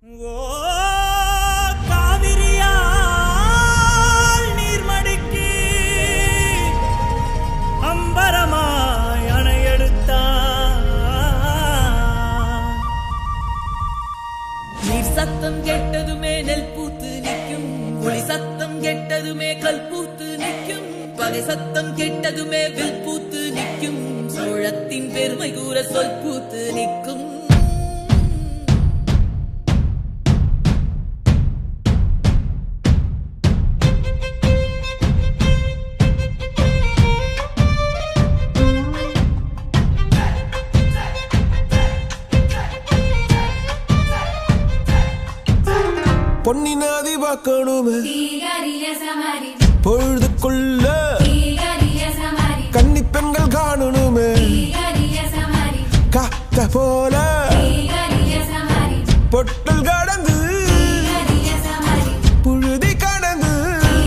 ஓ காவிரியால் நீர்மடிக்கு அம்பரமாய் அணையெடுத்தான். நீர் சத்தம் கெட்டதுமே நெல் பூத்து நிற்கும், ஒளி சத்தம் கெட்டதுமே கல் பூத்து நிற்கும், பகை சத்தம் கெட்டதுமே வில் பூத்து நிற்கும், சோழத்தின் பெருமை கூற சொல் பூத்து நிற்கும். பொன்னினாதி பார்க்கணுமே பொழுதுக்குள்ள கன்னி பெண்கள் காணணுமே காத்த போல பொட்டல் கடந்து